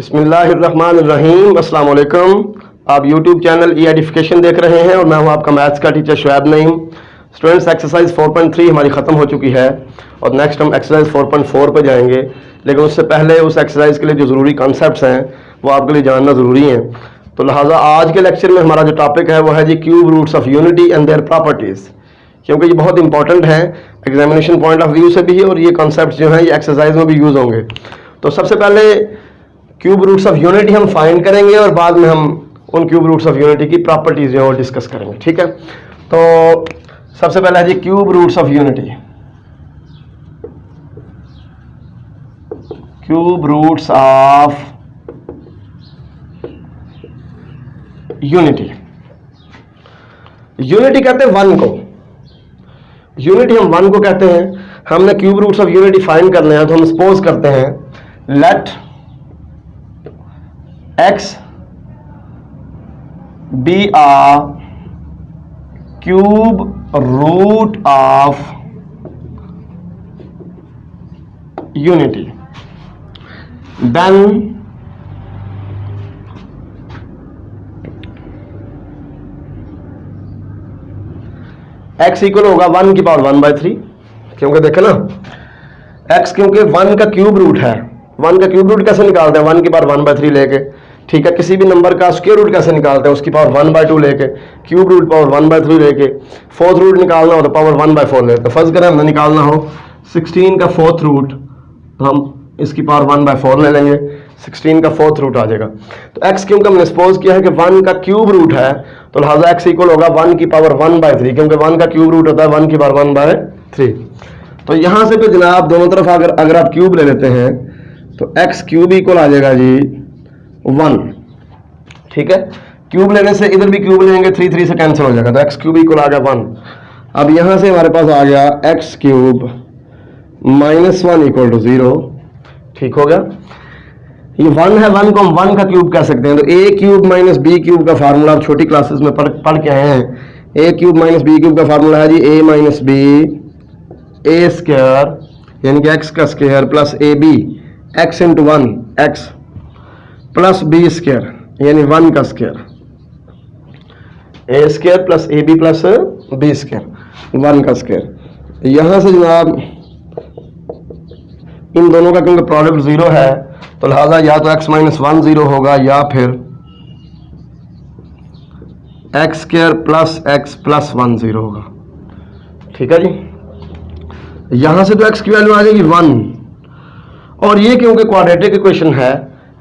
बिस्मिल्लाहिर्रहमानिर्रहीम, अस्सलाम वालेकुम। आप यूट्यूब चैनल ई एडिफिकेशन देख रहे हैं और मैं हूं आपका मैथ्स का teacher Shoaib Naeem. Students, exercise 4.3 हमारी ख़त्म हो चुकी है और नेक्स्ट हम एक्सरसाइज 4.4 पे जाएंगे। लेकिन उससे पहले उस एक्सरसाइज के लिए जो ज़रूरी कॉन्सेप्ट्स हैं वो आपके लिए जानना ज़रूरी है। तो लिहाजा आज के लेक्चर में हमारा जो टॉपिक है वो है जी cube roots of unity and their properties, क्योंकि ये बहुत इंपॉर्टेंट है एग्जामिनेशन पॉइंट ऑफ व्यू से भी और ये कॉन्सेप्ट जो हैं ये एक्सरसाइज में भी यूज़ होंगे। तो सबसे पहले क्यूब रूट्स ऑफ यूनिटी हम फाइंड करेंगे और बाद में हम उन क्यूब रूट्स ऑफ यूनिटी की प्रॉपर्टीज जो है वो डिस्कस करेंगे, ठीक है। तो सबसे पहले है जी cube roots of unity. Cube roots of unity, unity कहते हैं वन को, यूनिटी हम वन को कहते हैं। हमने cube roots of unity find करने हैं तो हम सपोज करते हैं let x be a cube root of unity, then x equal होगा 1 की पावर 1/3, क्योंकि देखे ना x क्योंकि 1 का क्यूब रूट है। 1 का क्यूब रूट कैसे निकालते हैं? 1 की पावर 1/3 लेके, ठीक है। किसी भी नंबर का स्क्वायर रूट कैसे निकालते हैं? उसकी पावर 1/2 लेके, क्यूब रूट पावर 1/3 लेके, फोर्थ रूट निकालना हो तो पावर 1/4 लेते। फर्ज करें हमने निकालना हो 16 का फोर्थ रूट, तो हम इसकी पावर 1/4 ले लेंगे, 16 का फोर्थ रूट आ जाएगा। तो x क्योंकि हमने सपोज किया है कि 1 का क्यूब रूट है तो लिहाजा x इक्वल होगा 1 की पावर 1/3, क्योंकि 1 का क्यूब रूट होता है 1 की पावर 1/3। तो यहां से तो जनाब दोनों तरफ अगर आप क्यूब ले लेते हैं तो x क्यूब इक्वल आ जाएगा जी 1, ठीक है। क्यूब लेने से इधर भी क्यूब लेंगे, 3 से कैंसिल हो जाएगा, तो x क्यूब इक्वल आ गया 1। अब यहां से हमारे पास आ गया x क्यूब -1 इक्वल टू 0, ठीक हो गया। ये 1 है, 1 को हम 1 का क्यूब कह सकते हैं। तो a cube minus B cube का फार्मूला आप छोटी क्लासेस में पढ़ के आए हैं। a cube minus B cube का फार्मूला है जी a minus B A square, यानी कि x का square plus A B, x into 1 x plus B square यानी 1 का square, A square plus A B plus B square 1 का square. यहां से जनाब इन दोनों का क्योंकि प्रोडक्ट 0 है तो लिहाजा या तो x माइनस 1 0 होगा या फिर x square plus x plus 1 0 होगा, ठीक है जी। यहां से तो x की वैल्यू आ जाएगी 1, और ये क्योंकि क्वाड्रेटिक इक्वेशन है,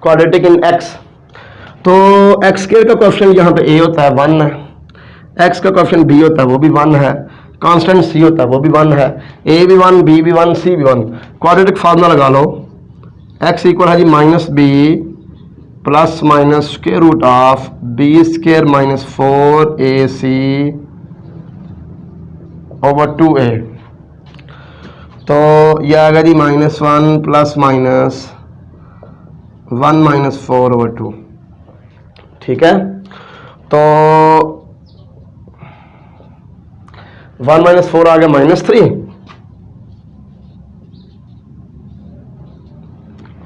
क्वाड्रेटिक इन x, तो x स्क्वायर का कोएफिशिएंट यहाँ पे a होता है 1 है, x का कोएफिशिएंट b होता है वो भी 1 है, कांस्टेंट c होता है वो भी 1 है, a भी 1 b भी 1 c भी 1। क्वाड्रेटिक फार्मूला लगा लो, x इक्वल है जी minus b plus minus square root of b square minus 4ac over 2a। तो यह आएगा जी -1 प्लस माइनस 1 माइनस 4 ओवर 2, ठीक है। तो 1 माइनस 4 आ गया -3,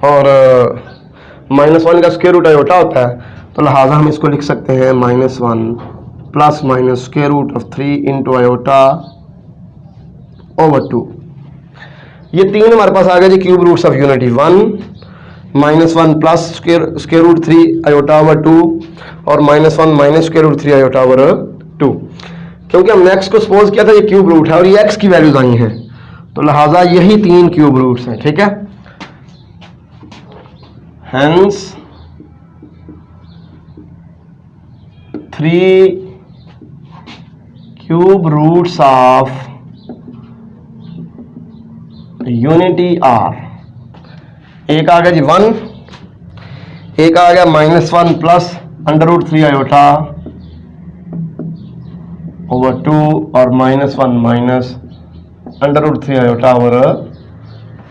और -1 का स्क्वायर रूट आयोटा होता है, तो लिहाजा हम इसको लिख सकते हैं -1 plus minus square root of 3 into iota over 2। ये तीन हमारे पास आ गया जी cube roots of unity, 1 -1 plus square root 3 iota over 2 और -1 minus square root 3 iota over 2। क्योंकि हमने x को सपोज किया था ये क्यूब रूट है और ये x की वैल्यूज आई हैं, तो लिहाजा यही 3 क्यूब रूट्स हैं, ठीक है। Hence 3 cube roots of unity are, एक आ गया जी 1, एक आ गया -1 प्लस √3 आयोटा ओवर 2 और -1 माइनस √3 आयोटा ओवर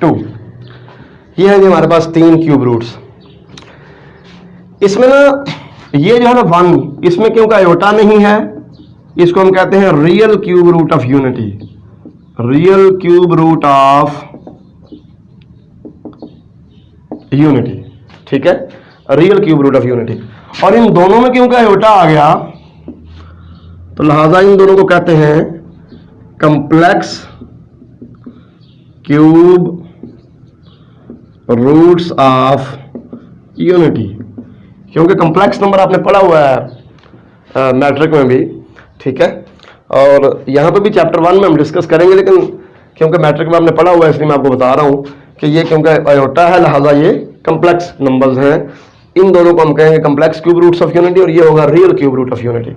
2। ये है जी हमारे पास 3 क्यूब रूट्स। इसमें ना ये जो है ना 1, इसमें क्योंकि आयोटा नहीं है इसको हम कहते हैं real cube root of unity, real cube root of unity, ठीक है। Real cube root of unity. और इन दोनों में क्योंकि आयोटा आ गया तो लिहाजा इन दोनों को कहते हैं complex cube roots of unity, क्योंकि कंप्लेक्स नंबर आपने पढ़ा हुआ है मैट्रिक में भी, ठीक है, और यहाँ पे भी चैप्टर 1 में हम डिस्कस करेंगे, लेकिन क्योंकि मैट्रिक में आपने पढ़ा हुआ है इसलिए मैं आपको बता रहा हूँ कि ये क्योंकि आयोटा है लिहाजा ये कंप्लेक्स नंबर्स हैं। इन दोनों को हम कहेंगे complex cube roots of unity और ये होगा real cube root of unity.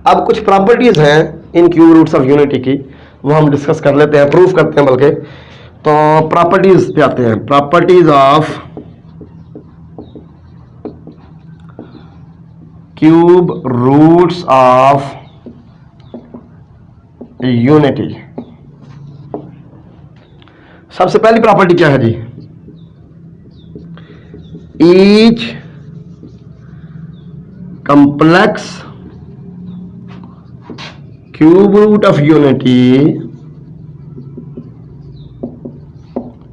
अब कुछ प्रॉपर्टीज हैं इन क्यूब रूट्स ऑफ यूनिटी की, वो हम डिस्कस कर लेते हैं, प्रूफ करते हैं बल्कि। तो प्रॉपर्टीज पे आते हैं, properties of cube roots of unity. सबसे पहली प्रॉपर्टी क्या है जी? Each complex cube root of unity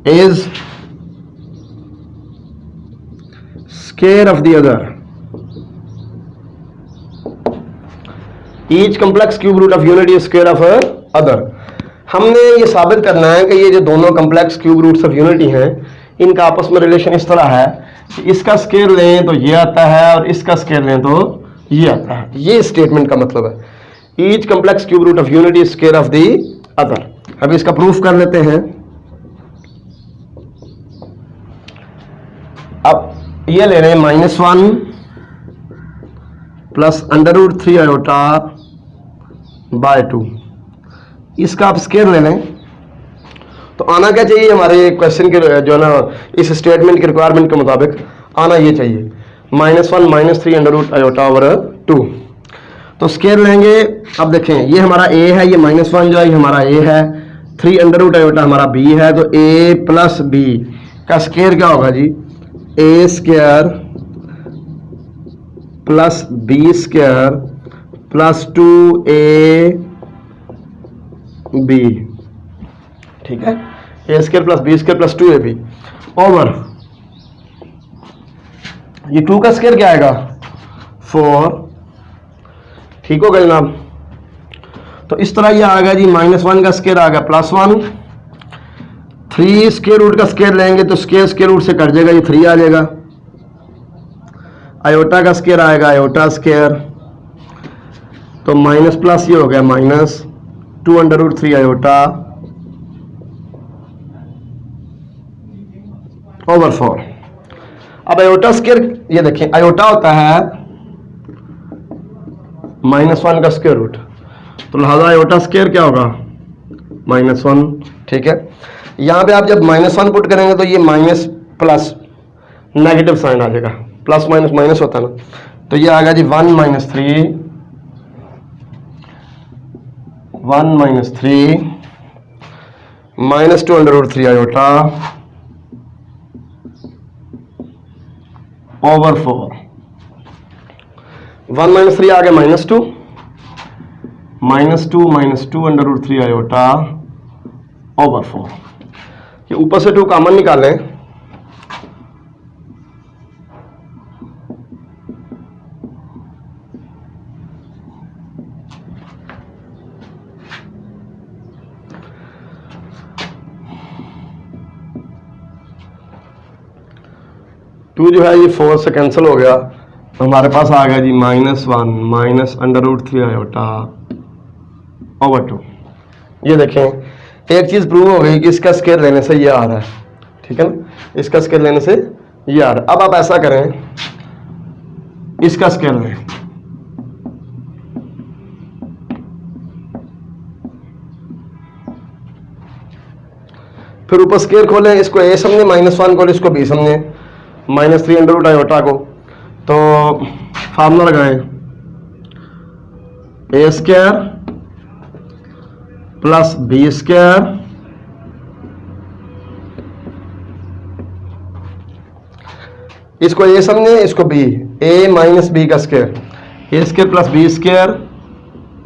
is square of the other. Each complex cube root of unity is square of other. हमने ये साबित करना है कि ये जो दोनों complex cube roots of unity हैं इनका आपस में रिलेशन इस तरह है कि इसका स्क्वायर लें तो ये आता है और इसका स्क्वायर लें तो ये आता है। ये स्टेटमेंट का मतलब है each complex cube root of unity is square of the other. अब इसका प्रूफ कर लेते हैं। अब ये ले रहे हैं -1 प्लस √3 आयोटा बाय 2, इसका आप स्क्वायर ले लें तो आना क्या चाहिए हमारे क्वेश्चन के जो ना इस स्टेटमेंट के रिक्वायरमेंट के मुताबिक आना ये चाहिए -1 -3 √ आयोटा ओवर 2। तो स्क्वायर लेंगे। अब देखें ये हमारा a है, ये -1 जो है ये हमारा a है, 3 √ आयोटा हमारा b है, तो a प्लस b का स्क्वायर क्या होगा जी? a square plus b square plus 2ab, ठीक है, a square plus b square plus 2ab over ये 2 का स्क्वायर क्या आएगा? 4। ठीक होगा जनाब। तो इस तरह ये आ गया जी -1 का स्क्वायर आ गया +1, 3 स्क्वायर रूट का स्क्वायर लेंगे तो स्क्वायर रूट से कट जाएगा, ये 3 आ जाएगा। आयोटा का स्क्वायर आएगा आयोटा स्क्वायर, तो माइनस प्लस ये हो गया -2 √3 आयोटा ओवर 4। अब आयोटा स्क्वायर ये देखें आयोटा होता है -1 का स्क्वायर रूट, तो लिहाजा आयोटा स्क्वायर क्या होगा? -1। ठीक है, यहां पे आप जब -1 पुट करेंगे तो ये माइनस प्लस नेगेटिव साइन आ जाएगा, प्लस माइनस माइनस होता है ना, तो ये आ गया जी 1 - 3 -2 √3 आयोटा ओवर 4। 1 - 3 आ गया -2 √3 आयोटा ओवर 4। ये ऊपर से 2 कॉमन निकालें, टू जो है ये 4 से कैंसिल हो गया, तो हमारे पास आ गया जी -1 √3 आयोटा ओवर 2। ये देखें एक चीज प्रूव हो गई कि इसका स्क्वायर लेने से ये आ रहा है, ठीक है ना, इसका स्क्वायर लेने से ये आ रहा है। अब आप ऐसा करें, इसका स्क्वायर लें, फिर ऊपर स्क्वायर खोलें, इसको a समझे, -1 को इसको b समझे, -3 √ आयोटा को, तो फार्मूला लगाएं a square plus b square इसको a समझे, इसको b, a - b का square, a square plus b square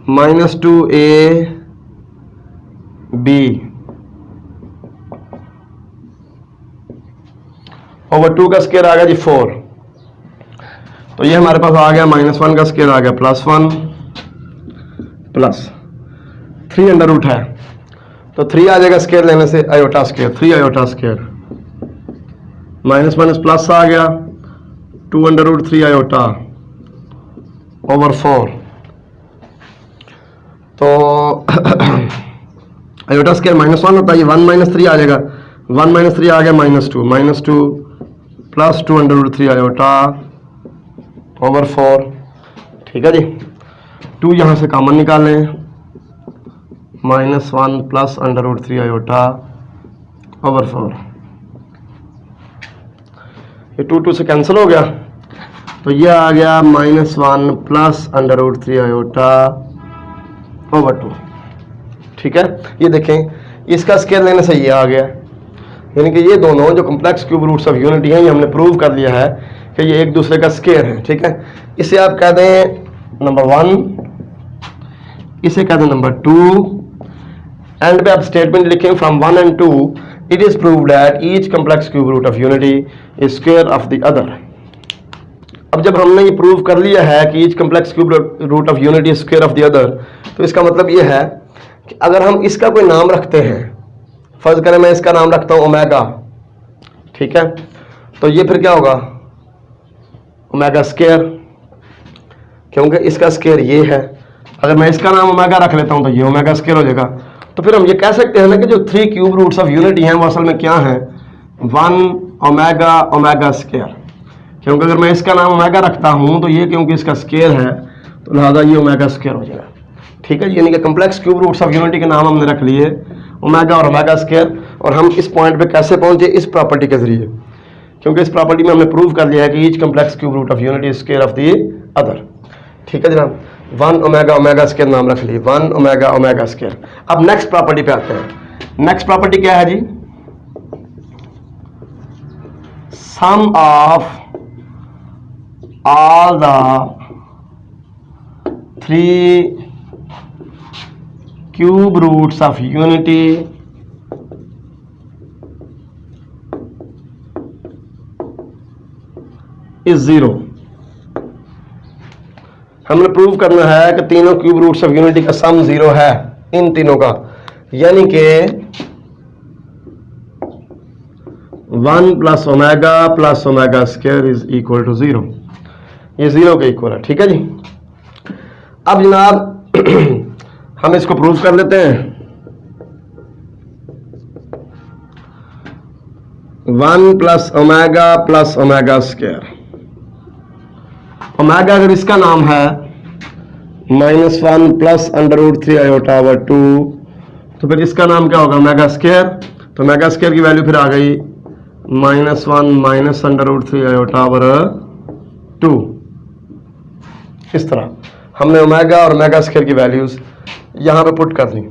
-2ab over 2 का स्क्वायर आ गया जी 4, तो ये हमारे पास आ गया -1 का स्क्वायर आ गया +1 प्लस 3 अंडर रूट है, तो 3 आ जाएगा स्क्वायर लेने से iota square, 3 iota square, minus plus आ गया 2 अंडर रूट 3 आयोटा ओवर 4, तो आयोटा स्क्वायर -1 होता है, ये 1 - 3 आ जाएगा, 1 - 3 आ गया -2 plus 2 under root 3 iota over 4, ठीक है जी। 2 यहाँ से कॉमन निकालें, -1 plus under root 3 iota over 4, ये 2 से कैंसिल हो गया, तो ये आ गया -1 plus under root 3 iota over 2, ठीक है। ये देखें, इसका स्क्वायर लेने से ये आ गया, यानी कि ये दोनों जो complex cube roots of unity हैं, ये हमने प्रूव कर लिया है कि ये एक दूसरे का स्क्वायर है, ठीक है। इसे आप कह दें नंबर 1, इसे कह दें नंबर 2, एंड पे आप स्टेटमेंट लिखें from 1 and 2 it is proved that each complex cube root of unity is square of the other. अब जब हमने ये प्रूव कर लिया है कि each complex cube root of unity is square of the other, तो इसका मतलब ये है कि अगर हम इसका कोई नाम रखते हैं, फर्ज करें मैं इसका नाम रखता हूं ओमेगा, ठीक है, तो ये फिर क्या होगा ओमेगा स्क्वायर, क्योंकि इसका स्क्वायर ये है। अगर मैं इसका नाम ओमेगा रख लेता हूं तो ये ओमेगा स्क्वायर हो जाएगा। तो फिर हम ये कह सकते हैं ना कि जो 3 क्यूब रूट्स ऑफ यूनिटी हैं वो असल में क्या है, 1 ओमेगा ओमेगा स्क्वायर, क्योंकि अगर मैं इसका नाम ओमेगा रखता हूं तो ये क्योंकि इसका स्क्वायर है तो लिहाजा ये ओमेगा स्क्वायर हो जाएगा, ठीक है। यानी कि complex cube roots of unity के नाम हमने रख लिए ओमेगा और ओमेगा स्क्वायर, और हम इस पॉइंट पे कैसे पहुंचे, इस प्रॉपर्टी के जरिए, क्योंकि इस प्रॉपर्टी में हमने प्रूव कर लिया है कि each complex cube root of unity is square of the other, ठीक है जनाब। 1 ओमेगा ओमेगा स्क्वायर नाम रख लिए, 1 ओमेगा ओमेगा स्क्वायर। अब नेक्स्ट प्रॉपर्टी पे आते हैं। नेक्स्ट प्रॉपर्टी क्या है जी, सम of all the 3 cube roots of unity is 0। हमने प्रूव करना है कि तीनों क्यूब रूट्स ऑफ यूनिटी का सम 0 है, इन तीनों का, यानी कि 1 plus omega square is equal to 0, ये 0 के इक्वल है, ठीक है जी। अब जनाब हम इसको प्रूव कर लेते हैं। 1 प्लस ओमेगा स्क्वायर, ओमेगा अगर इसका नाम है -1 plus under root 3 iota over 2, तो फिर इसका नाम क्या होगा ओमेगा स्क्वायर, तो ओमेगा स्क्वायर की वैल्यू फिर आ गई -1 minus under root 3 iota over 2। इस तरह हमने ओमेगा और ओमेगा स्क्वायर की वैल्यूज यहां पे पुट कर दी।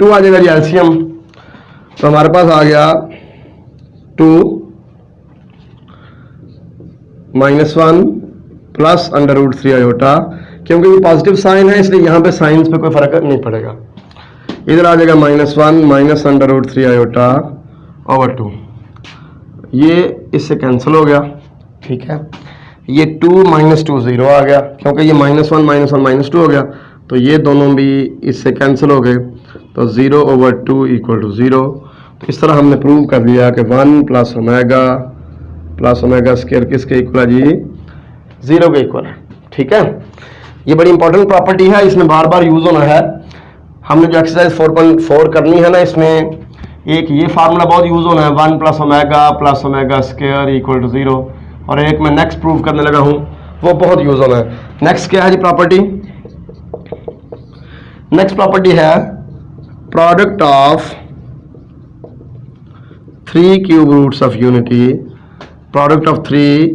2 आ जाएगा जी एलसीएम, तो हमारे पास आ गया 2 -1 प्लस अंडर रूट 3 आयोटा, क्योंकि ये पॉजिटिव साइन है इसलिए यहां पे साइंस पे कोई फर्क नहीं पड़ेगा। इधर आ जाएगा -1 minus under root 3 iota over 2, ये इससे कैंसिल हो गया, ठीक है। ये 2 - 2 0 आ गया, क्योंकि ये -1 -2 हो गया, तो ये दोनों भी इससे कैंसिल हो गए, तो 0 ओवर 2 इक्वल टू 0। तो इस तरह हमने प्रूव कर दिया कि 1 प्लस ओमेगा स्क्वायर किसके इक्वल है जी, 0 के इक्वल है, ठीक है। ये बड़ी इंपॉर्टेंट प्रॉपर्टी है, इसमें बार बार यूज होना है। हमने जो एक्सरसाइज 4.4 करनी है ना, इसमें एक ये फार्मूला बहुत यूज होना है, 1 plus omega square equal to 0, और एक मैं नेक्स्ट प्रूव करने लगा हूं वो बहुत यूज होना है। नेक्स्ट क्या है जी प्रॉपर्टी, नेक्स्ट प्रॉपर्टी है product of 3 cube roots of unity, product of 3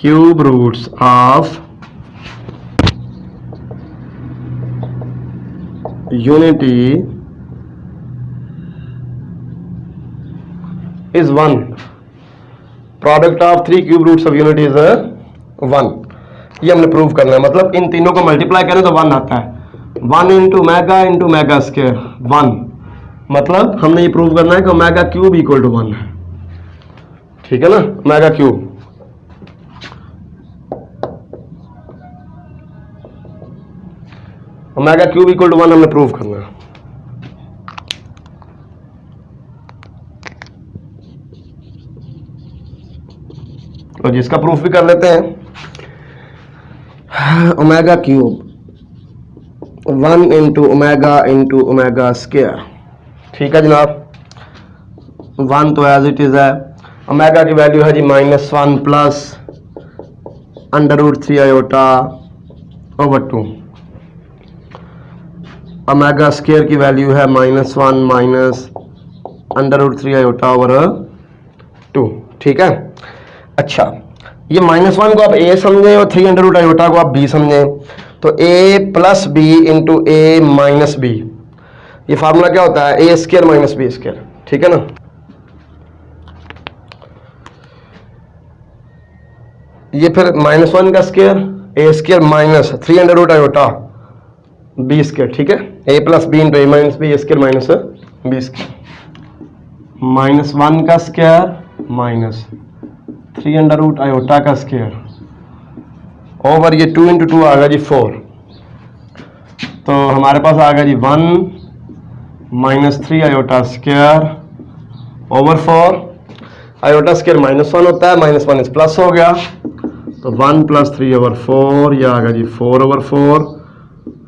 cube roots of unity is 1। Product of 3 cube roots of unity is 1। ये हमने प्रूव करना है, मतलब इन तीनों को मल्टीप्लाई करें तो 1 आता है। 1 इंटू मेगा स्क्वायर 1, मतलब हमने ये प्रूव करना है कि ओमेगा क्यूब इक्वल टू 1 है, ठीक है ना। ओमेगा क्यूब इक्वल टू 1 हमने प्रूव करना है। तो जिसका प्रूफ भी कर लेते हैं। Omega cube 1 into omega square, ठीक है जनाब। 1 तो एज इट इज है। ओमेगा की वैल्यू है जी -1 plus √3 iota over 2। Omega square की वैल्यू है -1 माइनस √3 आयोटा ओवर 2, ठीक है। अच्छा, ये -1 को आप a समझें और 3 आयोटा को आप b समझें, तो a plus b into a minus b, ये फार्मूला क्या होता है, a square minus b square, ठीक है ना। ये फिर -1 का square a square minus 3 iota b square, ठीक है। a plus b into a minus b square minus b square, -1 का स्क्वायर माइनस 3 आयोटा का स्क्वायर ओवर ये 2 इंटू 2 आ गया जी 4। तो हमारे पास आ गया जी 1 -3 iota square over 4। Iota square -1 होता है, -1 इस प्लस हो गया, तो 1 + 3 ओवर 4, यह आ गया जी 4 ओवर 4।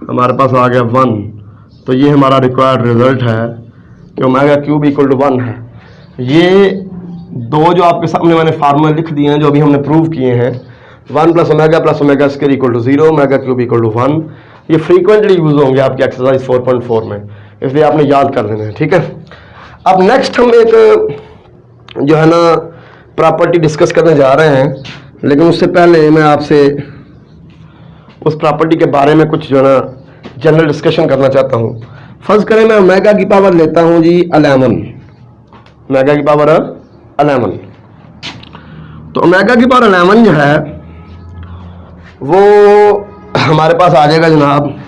हमारे पास आ गया 1। तो ये हमारा रिक्वायर्ड रिजल्ट है कि ओमेगा क्यूब इक्वल टू 1 है। ये दो जो आपके सामने मैंने फार्मूला लिख दिए हैं, जो अभी हमने प्रूव किए हैं, 1 + omega square equal to 0, omega cube equal to 1, ये फ्रीक्वेंटली यूज होंगे आपकी एक्सरसाइज 4.4 में, इसलिए आपने याद कर लेना है, ठीक है। अब नेक्स्ट हम एक जो है ना प्रॉपर्टी डिस्कस करने जा रहे हैं, लेकिन उससे पहले मैं आपसे उस प्रॉपर्टी के बारे में कुछ जो है ना जनरल डिस्कशन करना चाहता हूँ। फर्ज करें मैं ओमेगा की पावर लेता हूँ जी 11, ओमेगा की पावर 11, तो ओमेगा की पावर 11 जो है वो हमारे पास आ जाएगा जनाब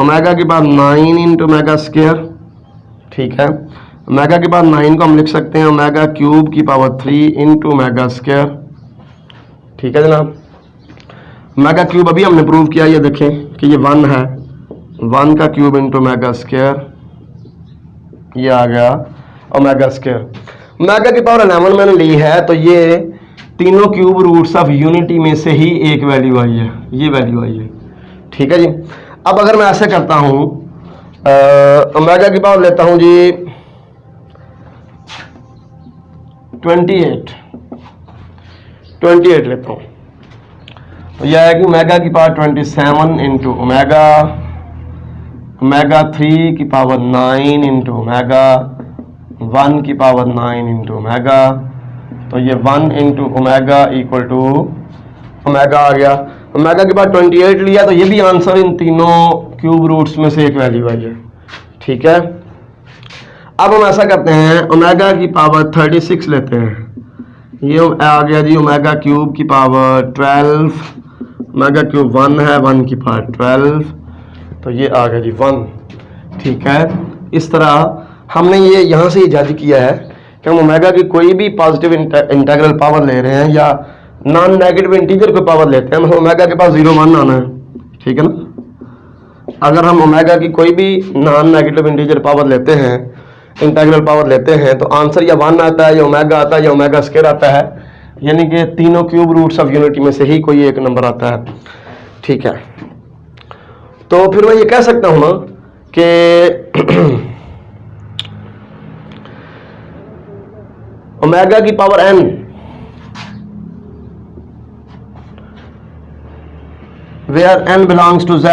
ओमेगा की पावर 9 इंटू ओमेगा स्क्वायर, ठीक है। ओमेगा की पावर 9 को हम लिख सकते हैं ओमेगा क्यूब की पावर 3 इंटू ओमेगा स्क्वायर, ठीक है जनाब। ओमेगा क्यूब अभी हमने प्रूव किया, ये देखें कि ये 1 है, 1 का क्यूब इंटू ओमेगा स्क्वायर, ये आ गया ओमेगा स्क्वायर। ओमेगा की पावर 11 मैंने ली है, तो ये तीनों क्यूब रूट्स ऑफ यूनिटी में से ही एक वैल्यू आई है, ये वैल्यू आई है, ठीक है जी। अब अगर मैं ऐसे करता हूं, ओमेगा की पावर लेता हूं जी 28 लेता हूं, तो यह है कि ओमेगा की पावर 27 इंटू ओमेगा 3 की पावर 9 इंटू ओमेगा 1 की पावर 9 इंटू ओमेगा, तो ये 1 into omega equal to omega आ गया। ओमेगा के बाद 28 लिया, तो ये भी आंसर इन तीनों क्यूब रूट्स में से एक वैल्यू आई है, ठीक है। अब हम ऐसा करते हैं, ओमेगा की पावर 36 लेते हैं, ये आ गया जी ओमेगा क्यूब की पावर 12, ओमेगा क्यूब 1 है, 1 की पावर 12, तो ये आ गया जी 1, ठीक है। इस तरह हमने ये यहाँ से जज किया है कि हम ओमेगा की कोई भी पॉजिटिव इंटीग्रल पावर ले रहे हैं या नॉन नेगेटिव इंटीजर कोई पावर लेते हैं, हम ओमेगा के पास 0 1 आना है, ठीक है ना। अगर हम ओमेगा की कोई भी नॉन नेगेटिव इंटीजर पावर लेते हैं, इंटीग्रल पावर लेते हैं, तो आंसर या 1 आता है, या ओमेगा आता है, या ओमेगा स्क्वायर आता है, यानी कि तीनों क्यूब रूट्स ऑफ यूनिटी में से ही कोई एक नंबर आता है, ठीक है। तो फिर मैं ये कह सकता हूं ना कि ओमेगा की power n where n belongs to z,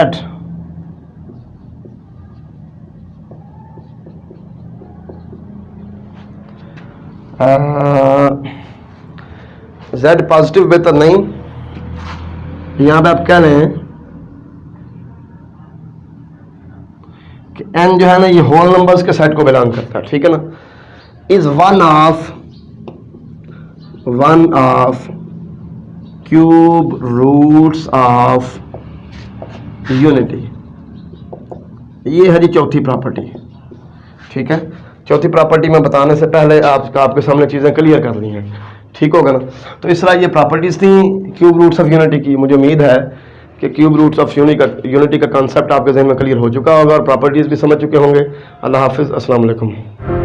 z positive बेहतर नहीं, यहां पे आप कह रहे हैं कि n जो है ना ये होल नंबर्स के सेट को बिलोंग करता है, ठीक है ना। Is one of cube roots of unity, ये है जी चौथी प्रॉपर्टी, ठीक है, चौथी प्रॉपर्टी में बताने से पहले आपके सामने चीज़ें क्लियर कर ली हैं, ठीक होगा ना। तो इस तरह ये प्रॉपर्टीज़ थी क्यूब रूट्स ऑफ यूनिटी की। मुझे उम्मीद है कि क्यूब रूट्स ऑफ यूनिटी का कॉन्सेप्ट आपके जहन में क्लियर हो चुका होगा और प्रॉपर्टीज़ भी समझ चुके होंगे। अल्लाह हाफिज़, अस्सलाम वालेकुम।